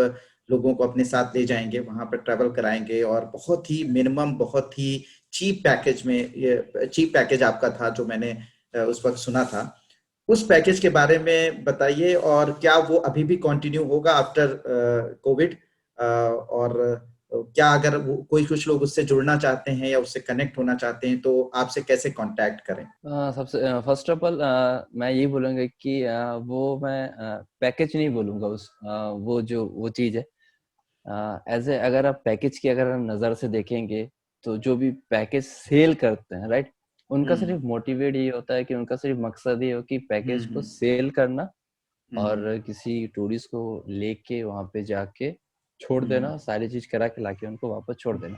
Speaker 2: लोगों को अपने साथ ले जाएंगे, वहां पर ट्रैवल कराएंगे, और बहुत ही मिनिमम, बहुत ही चीप पैकेज आपका था, जो मैंने उस वक्त सुना था। उस पैकेज के बारे में बताइए, और क्या वो अभी भी कंटिन्यू होगा आफ्टर कोविड, और तो क्या अगर कोई कुछ लोग उससे जुड़ना चाहते हैं या उससे कनेक्ट होना चाहते हैं तो आपसे कैसे कांटेक्ट करें?
Speaker 1: सबसे फर्स्ट ऑफ ऑल मैं यही बोलूँगा कि वो मैं पैकेज नहीं बोलूँगा वो जो वो चीज़ है। एज़ ए अगर आप पैकेज की अगर नज़र से देखेंगे, तो जो भी पैकेज सेल करते हैं, राइट? उनका
Speaker 2: हम्म
Speaker 1: सिर्फ़ मोटिवेट ये होता है कि उनका सिर्फ़ मकसद ये हो कि पैकेज को
Speaker 2: हम्म
Speaker 1: सेल करना और
Speaker 2: हम्म
Speaker 1: किसी टूरिस्ट को लेके वहाँ पे जाके छोड़
Speaker 2: हम्म
Speaker 1: देना, सारी चीज़ करा के लाके उनको वापस छोड़ देना।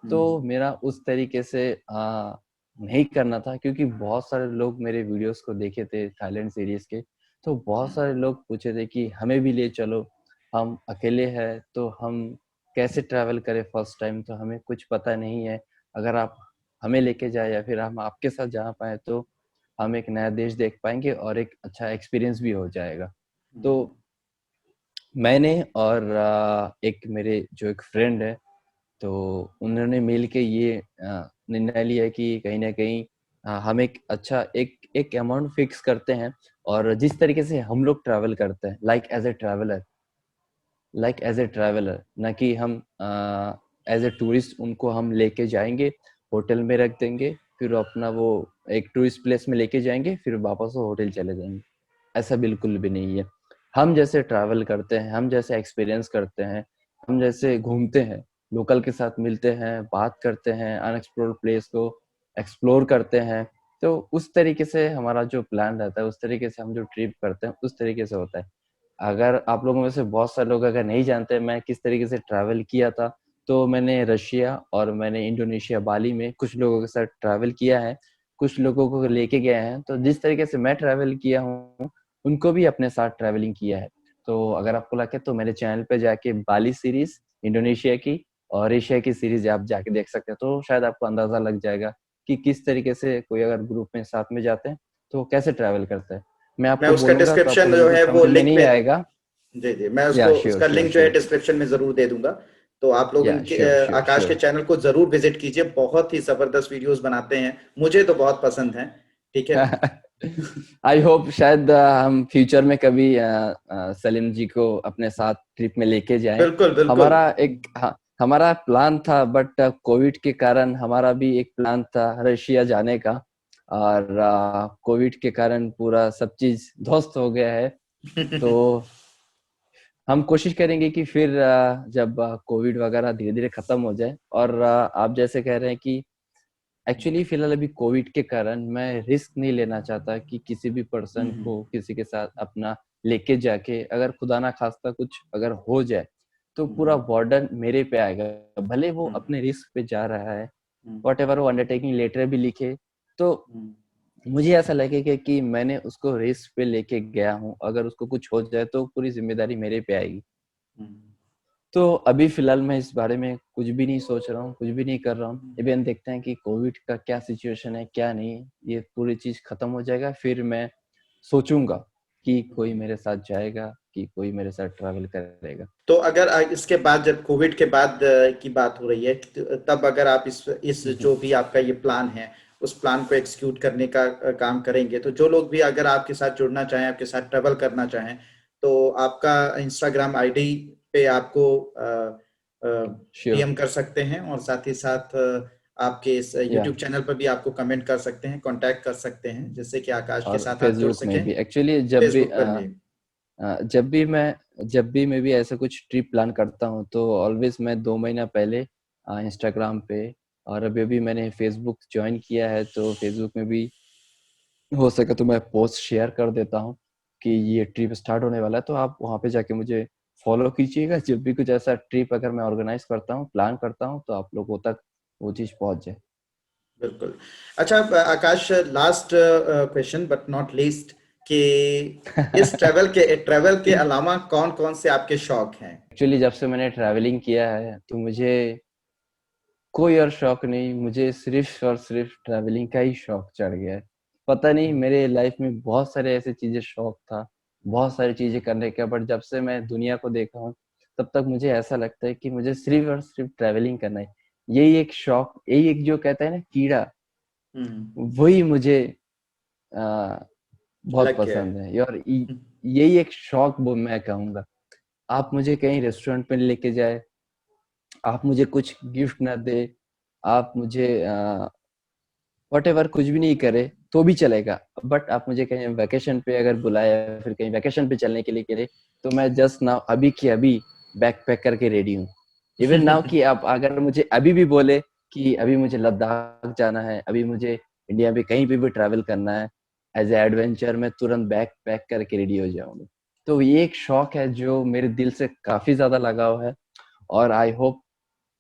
Speaker 1: तो
Speaker 2: हम्म
Speaker 1: मेरा उस तरीके से नहीं करना था क्योंकि बहुत सारे लोग मेरे वीडियोस को देखे थे थाईलैंड सीरीज के, तो बहुत सारे लोग पूछे थे कि हमें भी ले चलो, हम अकेले हैं तो हम कैसे ट्रैवल करें फर्स्ट टाइम, तो हमें कुछ पता नहीं है। अगर आप हमें लेके जाए या फिर हम आपके साथ जा पाए तो हम एक नया देश देख पाएंगे और एक अच्छा एक्सपीरियंस भी हो जाएगा। तो मैंने और एक मेरे जो एक फ्रेंड है, तो उन्होंने मिल के ये निर्णय लिया कि कहीं न कहीं हम एक अच्छा एक एक अमाउंट फिक्स करते हैं और जिस तरीके से हम लोग ट्रैवल करते हैं लाइक एज़ अ ट्रैवलर, ना कि हम एज़ अ टूरिस्ट उनको हम लेके जाएँगे, होटल में रख देंगे, फिर अपना वो एक टूरिस्ट प्लेस में लेके जाएँगे, फिर वापस वो होटल चले जाएँगे। ऐसा बिल्कुल भी नहीं है। हम जैसे ट्रैवल करते हैं, हम जैसे एक्सपीरियंस करते हैं, हम जैसे घूमते हैं, लोकल के साथ मिलते हैं, बात करते हैं, अनएक्सप्लोर्ड प्लेस को एक्सप्लोर करते हैं, तो उस तरीके से हमारा जो प्लान रहता है, उस तरीके से हम जो ट्रिप करते हैं, उस तरीके से होता है। अगर आप लोगों में से बहुत सारे लोग अगर नहीं जानते मैं किस तरीके से ट्रैवल किया था, तो मैंने रशिया और मैंने इंडोनेशिया, बाली में कुछ लोगों के साथ ट्रैवल किया है, कुछ लोगों को लेके गए हैं। तो जिस तरीके से मैं ट्रैवल किया हूँ, उनको भी अपने साथ ट्रैवलिंग किया है। तो अगर आपको लगे तो मेरे चैनल पे जाके बाली सीरीज़, इंडोनेशिया की और एशिया की सीरीज़ आप जाके देख सकते हैं। तो शायद आपको अंदाज़ा लग जाएगा कि किस तरीके से कोई अगर ग्रुप में साथ में जाते हैं, तो कैसे ट्रैवल करता है। मैं
Speaker 2: मैं
Speaker 1: आपको
Speaker 2: उसका
Speaker 1: बोलूँगा तो आपको
Speaker 2: डिस्क्रिप्शन जो
Speaker 1: बिल्कुल
Speaker 2: है वो
Speaker 1: समझ में
Speaker 2: लिंक
Speaker 1: नहीं
Speaker 2: में,
Speaker 1: आएगा।
Speaker 2: जी जी, मैं
Speaker 1: या
Speaker 2: उसको
Speaker 1: श्योर,
Speaker 2: उसका
Speaker 1: श्योर,
Speaker 2: लिंक जो है
Speaker 1: श्योर।
Speaker 2: डिस्क्रिप्शन में जरूर दे दूंगा। तो आप लोग
Speaker 1: या
Speaker 2: उनके
Speaker 1: श्योर, श्योर,
Speaker 2: आकाश के
Speaker 1: श्योर।
Speaker 2: चैनल को जरूर विजिट कीजिए, बहुत ही जबरदस्त वीडियोस बनाते हैं, मुझे तो बहुत पसंद है। ठीक है।
Speaker 1: आई होप शायद हम फ्यूचर में कभी सलीम जी को अपने साथ ट्रिप में लेके जाएं।
Speaker 2: बिल्कुल बिल्कुल।
Speaker 1: हमारा प्लान था बट कोविड के कारण हमारा भी एक प्लान था रशिया जाने का, और कोविड के कारण पूरा सब चीज ध्वस्त हो गया है। तो हम कोशिश करेंगे कि फिर जब कोविड वगैरह धीरे धीरे खत्म हो जाए, और आप जैसे कह रहे हैं कि एक्चुअली फिलहाल अभी कोविड के कारण मैं रिस्क नहीं लेना चाहता कि किसी भी पर्सन को किसी के साथ अपना लेके जाके अगर खुदा ना खास्ता कुछ अगर हो जाए तो पूरा बर्डन मेरे पे आएगा। भले वो अपने रिस्क पे जा रहा है, वॉट एवर वो अंडरटेकिंग लेटर भी लिखे, तो मुझे ऐसा लगेगा कि मैंने उसको रिस्क पे लेके गया हूँ, अगर उसको कुछ हो जाए तो पूरी जिम्मेदारी मेरे पे आएगी। तो अभी फिलहाल मैं इस बारे में कुछ भी नहीं सोच रहा हूँ, कुछ भी नहीं कर रहा हूँ। इवन देखते हैं कि कोविड का क्या सिचुएशन है, क्या नहीं। ये पूरी चीज़ खत्म हो जाएगा, फिर मैं सोचूँगा कि कोई मेरे साथ जाएगा, कि कोई मेरे साथ ट्रैवल करेगा।
Speaker 2: तो अगर इसके बाद, जब कोविड के बाद की बात हो रही है, तब अगर आप इस
Speaker 1: हुँ, हुँ।
Speaker 2: जो भी आपका ये प्लान है, उस प्लान को एक्सिक्यूट करने का काम करेंगे, तो जो लोग भी अगर आपके साथ जुड़ना चाहें, आपके साथ ट्रेवल करना चाहें, तो आपका इंस्टाग्राम आईडी पे आपको
Speaker 1: श्योर।
Speaker 2: डीएम कर सकते हैं, और साथ ही साथ आपके इस
Speaker 1: या
Speaker 2: यूट्यूब चैनल पर भी आपको कमेंट कर सकते हैं, कांटेक्ट कर सकते हैं, जिससे कि आकाश के
Speaker 1: और
Speaker 2: साथ आप जुड़
Speaker 1: फ़ेसबुक में
Speaker 2: सकें।
Speaker 1: भी एक्चुअली
Speaker 2: फेसबुक पर भी।
Speaker 1: जब भी मैं भी ऐसा कुछ ट्रिप प्लान करता हूँ तो ऑलवेज़ मैं 2 महीना पहले इंस्टाग्राम पे और अभी-अभी मैंने फ़ेसबुक जॉइन किया है, तो फ़ेसबुक में भी हो सके तो मैं पोस्ट शेयर कर देता हूँ कि ये ट्रिप स्टार्ट होने वाला है, तो आप वहाँ पे जाके मुझे फ़ॉलो कीजिएगा। जब भी कुछ ऐसा ट्रिप अगर मैं ऑर्गेनाइज़ करता हूँ, प्लान करता हूँ, तो आप लोगों तक वो चीज़ पहुँच जाए।
Speaker 2: बिल्कुल। अच्छा, Akash, last question but not least, कि इस ट्रैवल के अलावा कौन-कौन से आपके शौक हैं?
Speaker 1: एक्चुअली जब से मैंने ट्रैवलिंग किया है, तो मुझे कोई और शौक नहीं, मुझे सिर्फ़ और सिर्फ़ ट्रैवलिंग का ही शौक चढ़ गया है। पता नहीं मेरे लाइफ़ में बहुत सारे ऐसी चीज़ें शौक था, बहुत सारी चीज़ें करने का, बट जब से मैं दुनिया को देखा हूँ, तब तक मुझे ऐसा लगता है कि मुझे सिर्फ़ और सिर्फ़ ट्रैवलिंग करना है। यही एक शौक, यही एक जो कहते हैं ना कीड़ा,
Speaker 2: हुँ,
Speaker 1: वही मुझे अ, बहुत
Speaker 2: लग गया
Speaker 1: पसंद
Speaker 2: है।
Speaker 1: है और यही एक शौक वो मैं कहूँगा। आप मुझे कहीं रेस्टोरेंट पे लेके जाएँ, आप मुझे कुछ गिफ्ट ना दे, आप मुझे व्हाटएवर कुछ भी नहीं करे तो भी चलेगा, बट आप मुझे कहीं वैकेशन पे अगर बुलाए या फिर कहीं वैकेशन पे चलने के लिए करे, तो मैं जस्ट नाउ अभी की अभी बैग पैक करके रेडी हूँ। इवन नाउ कि आप अगर मुझे अभी भी बोले कि अभी मुझे लद्दाख जाना है, अभी मुझे इंडिया में कहीं पे भी ट्रैवल करना है एज ए एडवेंचर, मैं तुरंत बैग पैक करके रेडी हो जाऊंगा। तो ये एक शौक है जो मेरे दिल से काफी ज्यादा लगाव है, और आई होप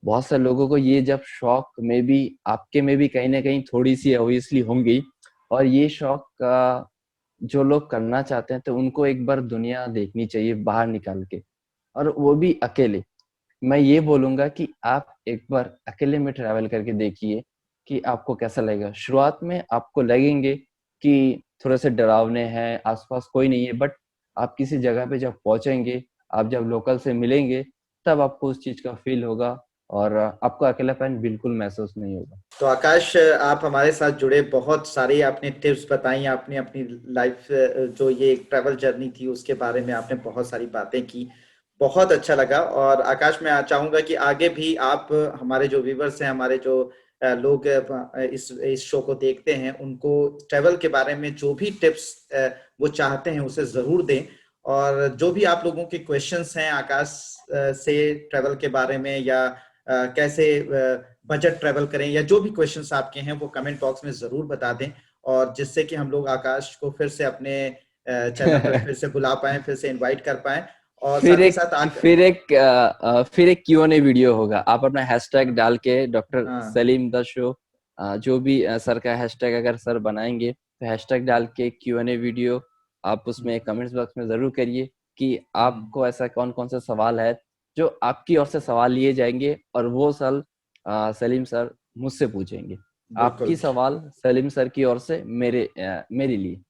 Speaker 1: बहुत सारे लोगों को ये जब शौक में भी, आपके में भी कहीं ना कहीं थोड़ी सी ऑब्वियसली होंगी, और ये शौक का जो लोग करना चाहते हैं तो उनको एक बार दुनिया देखनी चाहिए बाहर निकाल के, और वो भी अकेले। मैं ये बोलूंगा कि आप एक बार अकेले में ट्रैवल करके देखिए कि आपको कैसा लगेगा। शुरुआत में आपको लगेंगे कि थोड़े से डरावने हैं, आसपास कोई नहीं है, बट आप किसी जगह पे जब पहुंचेंगे, आप जब लोकल से मिलेंगे, तब आपको उस चीज का फील होगा और आपको अकेलापन बिल्कुल महसूस नहीं होगा।
Speaker 2: तो आकाश, आप हमारे साथ जुड़े, बहुत सारी आपने टिप्स बताई, आपने अपनी लाइफ जो ये ट्रैवल जर्नी थी उसके बारे में आपने बहुत सारी बातें की, बहुत अच्छा लगा। और आकाश, मैं चाहूंगा कि आगे भी आप हमारे जो व्यूवर्स हैं, हमारे जो लोग इस शो को देखते हैं, उनको ट्रैवल के बारे में जो भी टिप्स वो चाहते हैं उसे जरूर दें। और जो भी आप लोगों के क्वेश्चंस हैं आकाश से ट्रैवल के बारे में, या कैसे बजट ट्रैवल करें, या जो भी क्वेश्चंस आपके हैं वो कमेंट बॉक्स में जरूर बता दें, और जिससे कि हम लोग आकाश को फिर से अपने चैनल पर फिर से बुला पाएं, फिर से इनवाइट कर पाएं। और
Speaker 1: फिर
Speaker 2: साथ ही
Speaker 1: एक
Speaker 2: साथ
Speaker 1: फिर एक Q&A वीडियो होगा। आप अपना हैशटैग डाल के डॉक्टर
Speaker 2: हाँ,
Speaker 1: सलीम द शो, जो भी सर का हैशटैग अगर सर बनाएंगे तो हैशटैग डाल के Q&A वीडियो आप उसमें कमेंट्स बॉक्स में जरूर करिए कि आपको ऐसा कौन कौन सा सवाल है जो आपकी ओर से सवाल लिए जाएंगे, और वो सलीम सर मुझसे पूछेंगे।
Speaker 2: बिल्कुल
Speaker 1: आपकी सवाल सलीम सर की ओर से मेरे लिए।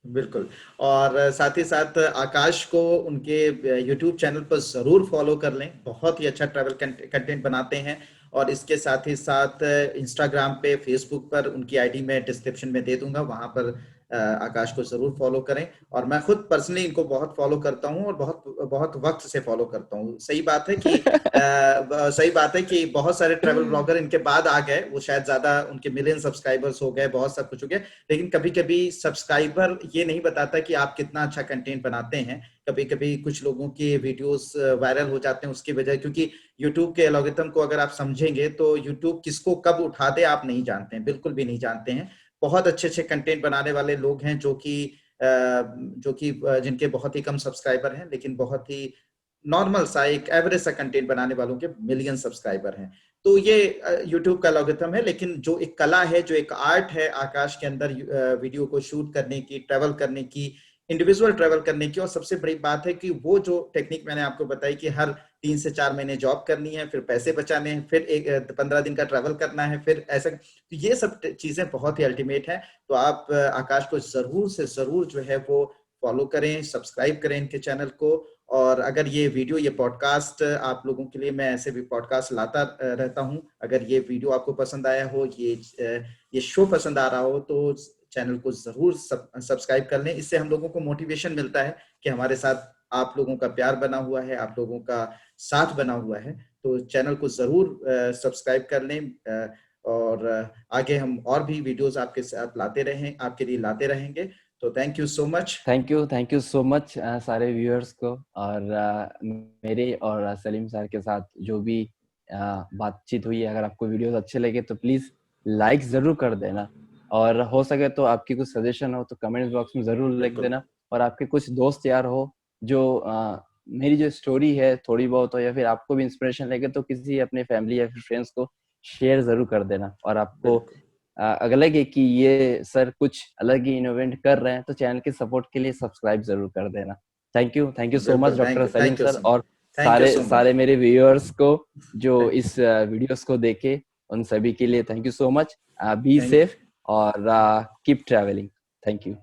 Speaker 2: बिल्कुल। और साथ ही साथ आकाश को उनके यूट्यूब चैनल पर ज़रूर फॉलो कर लें, बहुत ही अच्छा ट्रैवल कंटेंट बनाते हैं। और इसके साथ ही साथ इंस्टाग्राम पे, फेसबुक पर उनकी आईडी मैं डिस्क्रिप्शन में दे दूंगा, वहां पर आकाश को ज़रूर फॉलो करें। और मैं खुद पर्सनली इनको बहुत फॉलो करता हूं, और बहुत बहुत वक्त से फॉलो करता हूं। सही बात है कि बहुत सारे ट्रैवल ब्लॉगर इनके बाद आ गए, वो शायद ज़्यादा उनके मिलियन सब्सक्राइबर्स हो गए, बहुत सब कुछ हो गया। लेकिन कभी कभी सब्सक्राइबर ये नहीं बताता कि आप कितना अच्छा कंटेंट बनाते हैं। कभी कभी कुछ लोगों के वीडियोस वायरल हो जाते हैं उसकी वजह, क्योंकि यूट्यूब के एल्गोरिथम को अगर आप समझेंगे तो यूट्यूब किसको कब उठा दे आप नहीं जानते हैं, बिल्कुल भी नहीं जानते हैं। बहुत अच्छे अच्छे कंटेंट बनाने वाले लोग हैं जो कि जिनके बहुत ही कम सब्सक्राइबर हैं, लेकिन बहुत ही नॉर्मल सा एक एवरेज सा कंटेंट बनाने वालों के मिलियन सब्सक्राइबर हैं। तो ये यूट्यूब का लॉगरिथम है। लेकिन जो एक कला है, जो एक आर्ट है आकाश के अंदर, वीडियो को शूट करने की, ट्रैवल करने की, इंडिविजुअल ट्रैवल करने की। और सबसे बड़ी बात है कि वो जो टेक्निक मैंने आपको बताई कि हर 3 से 4 महीने जॉब करनी है, फिर पैसे बचाने हैं, फिर एक 15 दिन का ट्रैवल करना है, फिर ऐसा, तो ये सब चीजें बहुत ही अल्टीमेट है। तो आप आकाश को जरूर से जरूर जो है वो फॉलो करें, सब्सक्राइब करें इनके चैनल को। और अगर ये वीडियो, ये पॉडकास्ट आप लोगों के लिए, मैं ऐसे भी पॉडकास्ट लाता रहता हूं, अगर ये वीडियो आपको पसंद आया हो, ये शो पसंद आ रहा हो, तो चैनल को जरूर सब्सक्राइब कर लें। इससे हम लोगों को मोटिवेशन मिलता है कि हमारे साथ आप लोगों का प्यार बना हुआ है, आप लोगों का साथ बना हुआ है। तो चैनल को जरूर सब्सक्राइब कर लें। और आगे हम और भी वीडियोस आपके साथ लाते रहें, आपके लिए लाते रहेंगे। तो thank you so much.
Speaker 1: Thank you so much सारे व्यूअर्स को, और मेरे और सलीम सर के साथ जो भी बातचीत हुई है, अगर आपको वीडियोस अच्छे लगे तो प्लीज लाइक जरूर कर देना, और हो सके तो आपकी कुछ सजेशन हो तो कमेंट बॉक्स में जरूर लिख
Speaker 2: बिल्कुल
Speaker 1: देना। और आपके कुछ दोस्त यार हो जो मेरी जो स्टोरी है थोड़ी बहुत हो, या फिर आपको भी इंस्पिरेशन लगे, तो किसी अपने फैमिली या फिर फ्रेंड्स को शेयर जरूर कर देना। और आपको
Speaker 2: बिल्कुल
Speaker 1: अगर लगे कि ये सर कुछ अलग ही इनोवेट कर रहे हैं तो चैनल के सपोर्ट के लिए सब्सक्राइब जरूर कर देना। थैंक यू सो मच
Speaker 2: बिल्कुल।
Speaker 1: Doctor Salim
Speaker 2: thank you
Speaker 1: sir,
Speaker 2: so
Speaker 1: और
Speaker 2: much. Thank you so much.
Speaker 1: सारे मेरे व्यूअर्स को जो इस वीडियोस को देखे, उन सभी के लिए thank you so much. Be
Speaker 2: thank
Speaker 1: safe और कीप ट्रैवलिंग। Thank you.